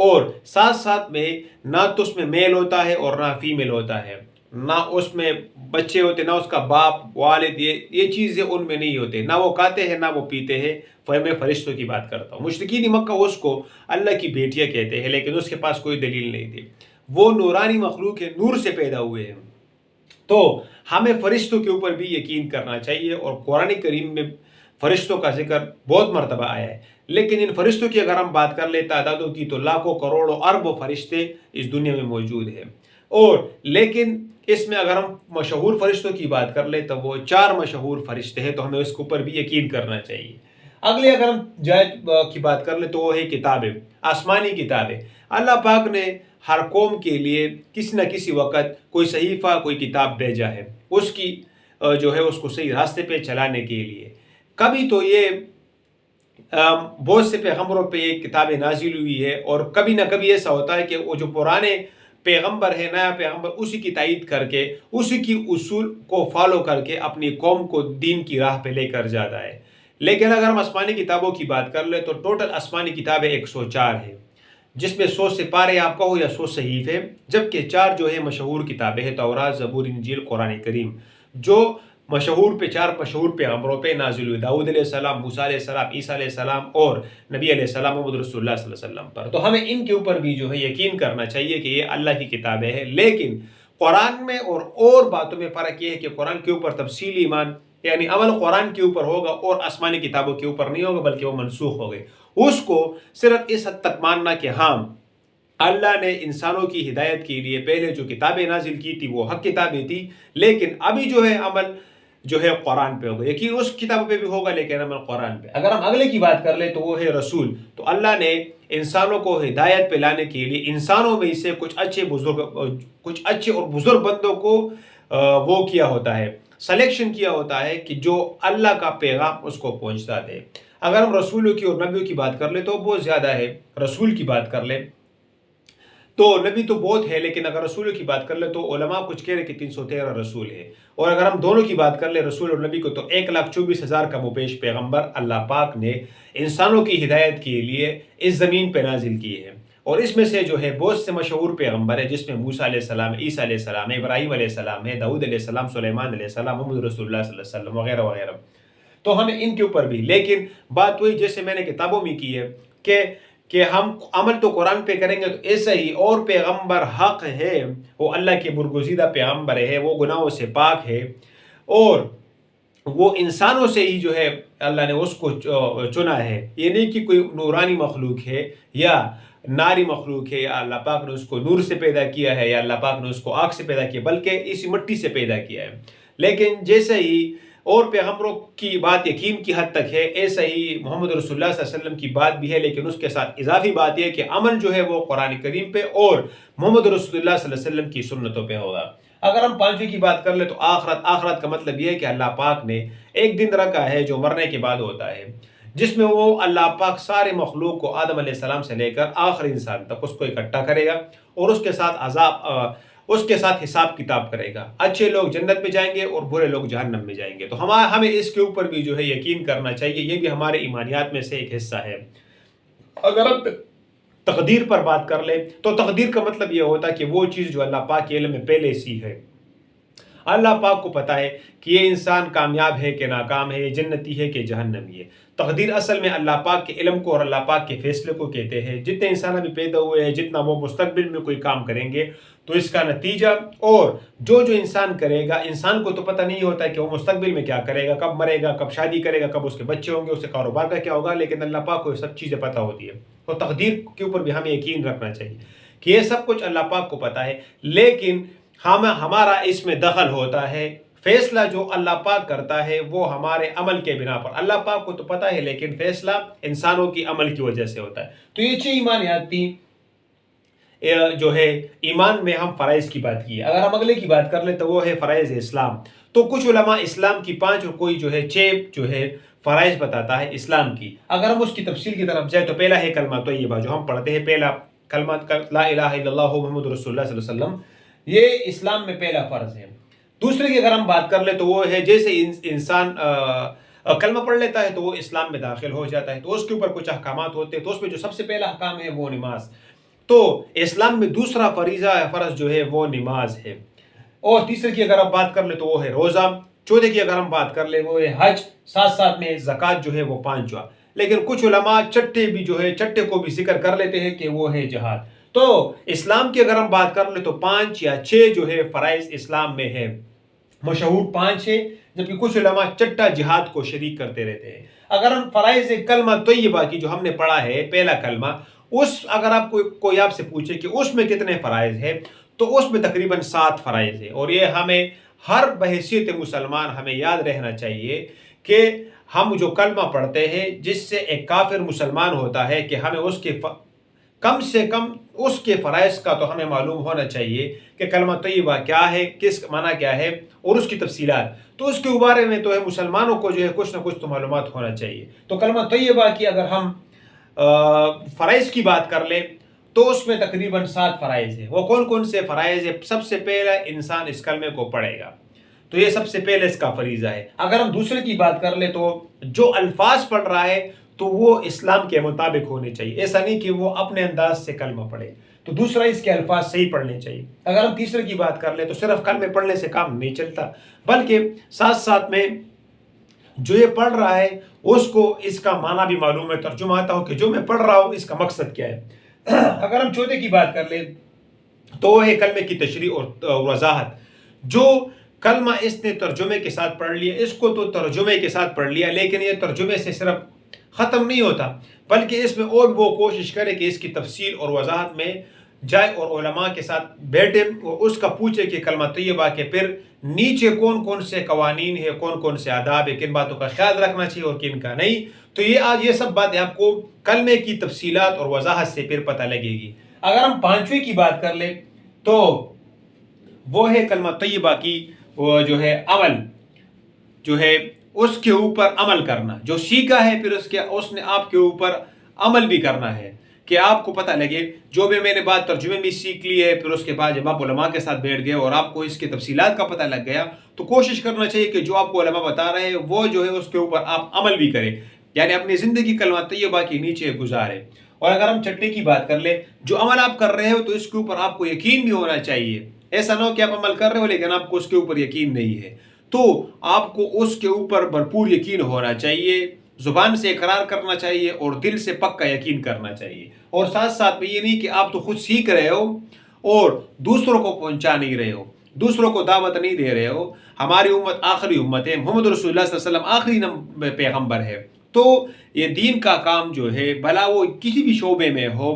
اور ساتھ ساتھ میں نہ تو اس میں میل ہوتا ہے اور نہ فیمیل ہوتا ہے، نہ اس میں بچے ہوتے، نہ اس کا باپ والد، یہ چیزیں ان میں نہیں ہوتے، نہ وہ کھاتے ہیں نہ وہ پیتے ہیں۔ میں فرشتوں کی بات کرتا ہوں۔ مشرکین مکہ اس کو اللہ کی بیٹیاں کہتے ہیں، لیکن اس کے پاس کوئی دلیل نہیں تھی۔ وہ نورانی مخلوق ہے، نور سے پیدا ہوئے ہیں۔ تو ہمیں فرشتوں کے اوپر بھی یقین کرنا چاہیے، اور قرآن کریم میں فرشتوں کا ذکر بہت مرتبہ آیا ہے۔ لیکن ان فرشتوں کی اگر ہم بات کر لیں تعدادوں کی، تو لاکھوں کروڑوں اربوں فرشتے اس دنیا میں موجود ہیں۔ اور لیکن اس میں اگر ہم مشہور فرشتوں کی بات کر لیں تو وہ 4 مشہور فرشتے ہیں، تو ہمیں اس کے اوپر بھی یقین کرنا چاہیے۔ اگلے اگر ہم جائے کی بات کر لیں تو وہ ہے کتابیں، آسمانی کتابیں۔ اللہ پاک نے ہر قوم کے لیے کسی نہ کسی وقت کوئی صحیفہ، کوئی کتاب بھیجا ہے، اس کی جو ہے اس کو صحیح راستے پہ چلانے کے لیے۔ کبھی تو یہ بہت سے پیغمبروں پہ یہ کتابیں نازل ہوئی ہے، اور کبھی نہ کبھی ایسا ہوتا ہے کہ وہ جو پرانے پیغمبر ہے، نیا پیغمبر، اسی کی تائید کر کے، اسی کی اصول کو فالو کر کے اپنی قوم کو دین کی راہ پہ لے کر جاتا ہے۔ لیکن اگر ہم آسمانی کتابوں کی بات کر لیں تو ٹوٹل آسمانی کتابیں 104 ہیں، جس میں 100 سپارے آپ کہو یا 100 صحیفے، جبکہ 4 جو ہے مشہور کتابیں ہیں، تورات، زبور، انجیل، قرآن کریم، جو مشہور پہ 4 مشہور پیغمبروں پہ نازل ہوئے: داؤد علیہ السلام، موسیٰ علیہ السلام، عیسیٰ علیہ السلام، اور نبی علیہ السلام محمد رسول اللہ صلی اللہ علیہ وسلم پر۔ تو ہمیں ان کے اوپر بھی جو ہے یقین کرنا چاہیے کہ یہ اللہ کی کتابیں ہیں۔ لیکن قرآن میں اور باتوں میں فرق یہ ہے کہ قرآن کے اوپر تفصیلی ایمان، یعنی عمل قرآن کے اوپر ہوگا اور آسمانی کتابوں کے اوپر نہیں ہوگا، بلکہ وہ منسوخ ہو گئے۔ اس کو صرف اس حد تک ماننا کہ ہاں اللہ نے انسانوں کی ہدایت کے لیے پہلے جو کتابیں نازل کی تھی وہ حق کتابیں تھی، لیکن ابھی جو ہے عمل جو ہے قرآن پہ ہوگا۔ یقین اس کتابوں پہ بھی ہوگا لیکن عمل قرآن پہ۔ اگر ہم اگلے کی بات کر لیں تو وہ ہے رسول۔ تو اللہ نے انسانوں کو ہدایت پہ لانے کے لیے انسانوں میں سے کچھ اچھے اور بزرگ بندوں کو وہ کیا ہوتا ہے، سلیکشن کیا ہوتا ہے کہ جو اللہ کا پیغام اس کو پہنچتا ہے۔ اگر ہم رسولوں کی اور نبیوں کی بات کر لیں تو بہت زیادہ ہے۔ رسول کی بات کر لیں تو نبی تو بہت ہے، لیکن اگر رسولوں کی بات کر لیں تو علماء کچھ کہہ رہے کہ 313 رسول ہے۔ اور اگر ہم دونوں کی بات کر لیں رسول اور نبی کو، تو 1,24,000 کا مبیش پیغمبر اللہ پاک نے انسانوں کی ہدایت کے لیے اس زمین پہ نازل کیے ہیں۔ اور اس میں سے جو ہے بہت سے مشہور پیغمبر ہیں، جس میں موسیٰ علیہ السلام، عیسیٰ علیہ السلام، ابراہیم علیہ السلام ہے، داؤد علیہ السلام، سلیمان علیہ السلام، محمد رسول اللہ صلی اللہ علیہ وسلم وغیرہ وغیرہ۔ تو ہمیں ان کے اوپر بھی، لیکن بات وہی جیسے میں نے کتابوں میں کی ہے کہ ہم عمل تو قرآن پہ کریں گے، تو ایسا ہی اور پیغمبر حق ہے، وہ اللہ کے برگزیدہ پیغمبر ہے، وہ گناہوں سے پاک ہے، اور وہ انسانوں سے ہی جو ہے اللہ نے اس کو چنا ہے۔ یہ نہیں کہ کوئی نورانی مخلوق ہے یا ناری مخلوق ہے، یا اللہ پاک نے اس کو نور سے پیدا کیا ہے، یا اللہ پاک نے اس کو آگ سے پیدا کیا، بلکہ اسی مٹی سے پیدا کیا ہے۔ لیکن جیسے ہی اور پیغمبروں کی بات یقین کی حد تک ہے، ایسا ہی محمد رسول اللہ صلی اللہ علیہ وسلم کی بات بھی ہے، لیکن اس کے ساتھ اضافی بات یہ ہے کہ عمل جو ہے وہ قرآن کریم پہ اور محمد رسول اللہ صلی اللہ علیہ وسلم کی سنتوں پہ ہوگا۔ اگر ہم 5ویں کی بات کر لیں تو آخرت کا مطلب یہ ہے کہ اللہ پاک نے ایک دن رکھا ہے جو مرنے کے بعد ہوتا ہے، جس میں وہ اللہ پاک سارے مخلوق کو آدم علیہ السلام سے لے کر آخری انسان تک اس کو اکٹھا کرے گا، اور اس کے ساتھ حساب کتاب کرے گا۔ اچھے لوگ جنت میں جائیں گے اور برے لوگ جہنم میں جائیں گے۔ تو ہمیں اس کے اوپر بھی جو ہے یقین کرنا چاہیے، یہ بھی ہمارے ایمانیات میں سے ایک حصہ ہے۔ اگر ہم تقدیر پر بات کر لیں تو تقدیر کا مطلب یہ ہوتا ہے کہ وہ چیز جو اللہ پاک کے علم میں پہلے سی ہے، اللہ پاک کو پتا ہے کہ یہ انسان کامیاب ہے کہ ناکام ہے، یہ جنتی ہے کہ جہنمی ہے۔ تقدیر اصل میں اللہ پاک کے علم کو اور اللہ پاک کے فیصلے کو کہتے ہیں۔ جتنے انسان ابھی پیدا ہوئے ہیں، جتنا وہ مستقبل میں کوئی کام کریں گے، تو اس کا نتیجہ اور جو انسان کرے گا، انسان کو تو پتہ نہیں ہوتا ہے کہ وہ مستقبل میں کیا کرے گا، کب مرے گا، کب شادی کرے گا، کب اس کے بچے ہوں گے، اس کے کاروبار کا کیا ہوگا، لیکن اللہ پاک کو یہ سب چیزیں پتہ ہوتی ہے۔ تو تقدیر کے اوپر بھی ہمیں یقین رکھنا چاہیے کہ یہ سب کچھ اللہ پاک کو پتہ ہے، لیکن ہمارا اس میں دخل ہوتا ہے۔ فیصلہ جو اللہ پاک کرتا ہے وہ ہمارے عمل کے بنا پر، اللہ پاک کو تو پتہ ہے، لیکن فیصلہ انسانوں کی عمل کی وجہ سے ہوتا ہے۔ تو یہ 6 ایمانیات تھی جو ہے ایمان میں ہم فرائض کی بات کی ہے۔ اگر ہم اگلے کی بات کر لیں تو وہ ہے فرائض اسلام۔ تو کچھ علماء اسلام کی 5 اور کوئی جو ہے 6 جو ہے فرائض بتاتا ہے اسلام کی۔ اگر ہم اس کی تفصیل کی طرف جائیں تو پہلا ہے کلمہ طیبہ جو ہم پڑھتے ہیں، پہلا کلمہ لا الہ الا اللہ محمد رسول اللہ صلی اللہ علیہ وسلم، یہ اسلام میں پہلا فرض ہے۔ دوسرے کی اگر ہم بات کر لیں تو وہ ہے جیسے انسان کلمہ پڑھ لیتا ہے تو وہ اسلام میں داخل ہو جاتا ہے، تو اس کے اوپر کچھ احکامات ہوتے ہیں۔ تو اس میں جو سب سے پہلا احکام ہے وہ نماز۔ تو اسلام میں دوسرا فرض جو ہے وہ نماز ہے، اور تیسرے کی اگر آپ بات کر لیں تو وہ ہے روزہ، چوتھے کی اگر ہم بات کر لیں وہ ہے حج، ساتھ ساتھ میں زکوٰۃ جو ہے وہ پانچواں۔ لیکن کچھ علماء چٹے کو بھی ذکر کر لیتے ہیں کہ وہ ہے جہاد۔ تو اسلام کی اگر ہم بات کر لیں تو 5 یا 6 جو ہے فرائض اسلام میں ہے، مشہور 5 ہے، جبکہ کچھ علماء چٹا جہاد کو شریک کرتے رہتے ہیں۔ اگر ہم فرائض کلمہ طیبہ کی جو ہم نے پڑھا ہے پہلا کلمہ، اگر آپ کوئی آپ سے پوچھے کہ اس میں کتنے فرائض ہیں، تو اس میں تقریباً 7 فرائض ہیں، اور یہ ہمیں ہر بحیثیت مسلمان ہمیں یاد رہنا چاہیے کہ ہم جو کلمہ پڑھتے ہیں جس سے ایک کافر مسلمان ہوتا ہے کہ ہمیں اس کے کم سے کم اس کے فرائض کا تو ہمیں معلوم ہونا چاہیے کہ کلمہ طیبہ کیا ہے، کس معنی کیا ہے، اور اس کی تفصیلات۔ تو اس کے بارے میں تو ہے مسلمانوں کو جو ہے کچھ نہ کچھ تو معلومات ہونا چاہیے۔ تو کلمہ طیبہ کی اگر ہم فرائض کی بات کر لیں تو اس میں تقریباً 7 فرائض ہیں۔ وہ کون کون سے فرائض ہیں؟ سب سے پہلا انسان اس کلمے کو پڑھے گا، تو یہ سب سے پہلے اس کا فریضہ ہے۔ اگر ہم دوسرے کی بات کر لیں تو جو الفاظ پڑھ رہا ہے تو وہ اسلام کے مطابق ہونے چاہیے، ایسا نہیں کہ وہ اپنے انداز سے کلمہ پڑھے، تو دوسرا اس کے الفاظ صحیح پڑھنے چاہیے۔ اگر ہم تیسرے کی بات کر لیں تو صرف کلمے پڑھنے سے کام نہیں چلتا، بلکہ ساتھ ساتھ میں جو یہ پڑھ رہا ہے اس کو اس کا معنی بھی معلوم ہے، ترجمہ آتا ہو کہ جو میں پڑھ رہا ہوں اس کا مقصد کیا ہے۔ اگر ہم چوتھے کی بات کر لیں تو وہ ہے کلمے کی تشریح اور وضاحت۔ جو کلمہ اس نے ترجمے کے ساتھ پڑھ لیا، اس کو تو ترجمے کے ساتھ پڑھ لیا، لیکن یہ ترجمے سے صرف ختم نہیں ہوتا، بلکہ اس میں اور وہ کوشش کرے کہ اس کی تفصیل اور وضاحت میں جائے، اور علماء کے ساتھ بیٹھے اور اس کا پوچھے کہ کلمہ طیبہ کے پھر نیچے کون کون سے قوانین ہیں، کون کون سے آداب ہیں، کن باتوں کا خیال رکھنا چاہیے اور کن کا نہیں۔ تو یہ سب باتیں آپ کو کلمے کی تفصیلات اور وضاحت سے پھر پتہ لگے گی۔ اگر ہم 5ویں کی بات کر لیں تو وہ ہے کلمہ طیبہ کی وہ جو ہے عمل، جو ہے اس کے اوپر عمل کرنا، جو سیکھا ہے پھر اس نے آپ کے اوپر عمل بھی کرنا ہے، کہ آپ کو پتہ لگے جو بھی میں نے بات ترجمے میں سیکھ لی ہے، پھر اس کے بعد جب آپ علماء کے ساتھ بیٹھ گئے اور آپ کو اس کے تفصیلات کا پتہ لگ گیا، تو کوشش کرنا چاہیے کہ جو آپ کو علماء بتا رہے ہیں وہ جو ہے اس کے اوپر آپ عمل بھی کریں، یعنی اپنی زندگی کلمہ طیبہ کے نیچے گزارے۔ اور اگر ہم چھٹے کی بات کر لیں، جو عمل آپ کر رہے ہو تو اس کے اوپر آپ کو یقین بھی ہونا چاہیے، ایسا نہ ہو کہ آپ عمل کر رہے ہو لیکن آپ کو اس کے اوپر یقین نہیں ہے، تو آپ کو اس کے اوپر بھرپور یقین ہونا چاہیے، زبان سے اقرار کرنا چاہیے اور دل سے پکا یقین کرنا چاہیے۔ اور ساتھ ساتھ میں یہ نہیں کہ آپ تو خود سیکھ رہے ہو اور دوسروں کو پہنچا نہیں رہے ہو، دوسروں کو دعوت نہیں دے رہے ہو۔ ہماری امت آخری امت ہے، محمد رسول اللہ صلی اللہ علیہ وسلم آخری پیغمبر ہے، تو یہ دین کا کام جو ہے بھلا وہ کسی بھی شعبے میں ہو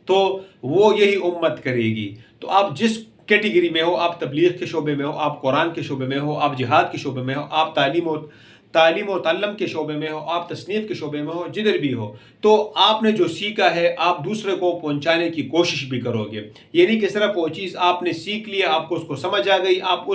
تو وہ یہی امت کرے گی۔ تو آپ جس کیٹیگری میں ہو، آپ تبلیغ کے شعبے میں ہو، آپ قرآن کے شعبے میں ہو، آپ جہاد کے شعبے میں ہو، آپ تعلیم و تعلم کے شعبے میں ہو، آپ تصنیف کے شعبے میں ہو، جدھر بھی ہو، تو آپ نے جو سیکھا ہے آپ دوسرے کو پہنچانے کی کوشش بھی کرو گے۔ یہ نہیں کہ صرف وہ چیز آپ نے سیکھ لیا، آپ کو اس کو سمجھ آ گئی، آپ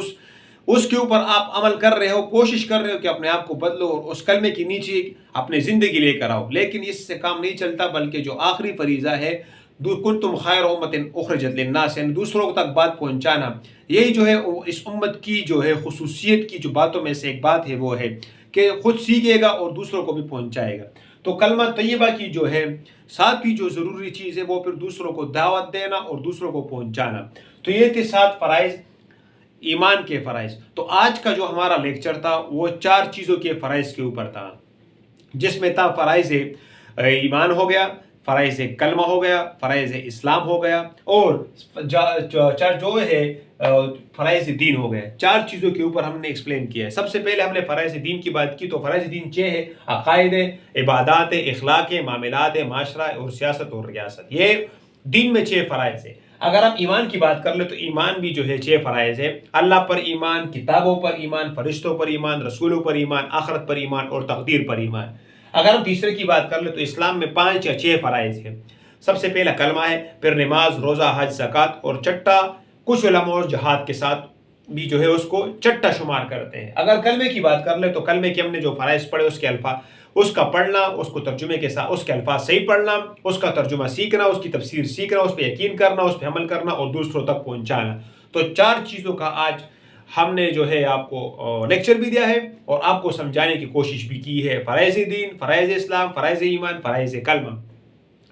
اس کے اوپر آپ عمل کر رہے ہو، کوشش کر رہے ہو کہ اپنے آپ کو بدلو اور اس کلمے کے نیچے اپنے زندگی لے کر آؤ، لیکن اس سے کام نہیں چلتا، بلکہ جو آخری فریضہ ہے کنتم خیر امت اخرجت للناس، یعنی دوسروں تک بات پہنچانا، یہی جو ہے اس امت کی جو ہے خصوصیت کی جو باتوں میں سے ایک بات ہے وہ ہے کہ خود سیکھے گا اور دوسروں کو بھی پہنچائے گا۔ تو کلمہ طیبہ کی جو ہے ساتویں جو ضروری چیز ہے وہ پھر دوسروں کو دعوت دینا اور دوسروں کو پہنچانا۔ تو یہ تھے 7 فرائض، ایمان کے فرائض۔ تو آج کا جو ہمارا لیکچر تھا وہ 4 چیزوں کے فرائض کے اوپر تھا، جس میں تھا فرائض ایمان ہو گیا، فرائض کلمہ ہو گیا، فرائض اسلام ہو گیا، اور جو ہے فرائض دین ہو گئے۔ 4 چیزوں کے اوپر ہم نے ایکسپلین کیا ہے۔ سب سے پہلے ہم نے فرائض دین کی بات کی، تو فرائض دین 6 ہے: عقائد، عبادات، اخلاق، معاملات، معاشرہ اور سیاست اور ریاست۔ یہ دین میں 6 فرائض ہے۔ اگر ہم ایمان کی بات کر لیں تو ایمان بھی جو ہے 6 فرائض ہے: اللہ پر ایمان، کتابوں پر ایمان، فرشتوں پر ایمان، رسولوں پر ایمان، آخرت پر ایمان اور تقدیر پر ایمان۔ اگر ہم تیسرے کی بات کر لیں تو اسلام میں 5 یا 6 فرائض ہیں۔ سب سے پہلا کلمہ ہے، پھر نماز، روزہ، حج، زکوٰۃ، اور چٹا کچھ علماء اور جہاد کے ساتھ بھی جو ہے اس کو چٹا شمار کرتے ہیں۔ اگر کلمے کی بات کر لیں تو کلمے کے ہم نے جو فرائض پڑھے اس کے الفاظ، اس کا پڑھنا، اس کو ترجمے کے ساتھ اس کے الفاظ صحیح پڑھنا، اس کا ترجمہ سیکھنا، اس کی تفسیر سیکھنا، اس پہ یقین کرنا، اس پہ عمل کرنا اور دوسروں تک پہنچانا۔ تو 4 چیزوں کا آج ہم نے جو ہے آپ کو لیکچر بھی دیا ہے اور آپ کو سمجھانے کی کوشش بھی کی ہے: فرائض دین، فرائض اسلام، فرائض ایمان، فرائض کلمہ۔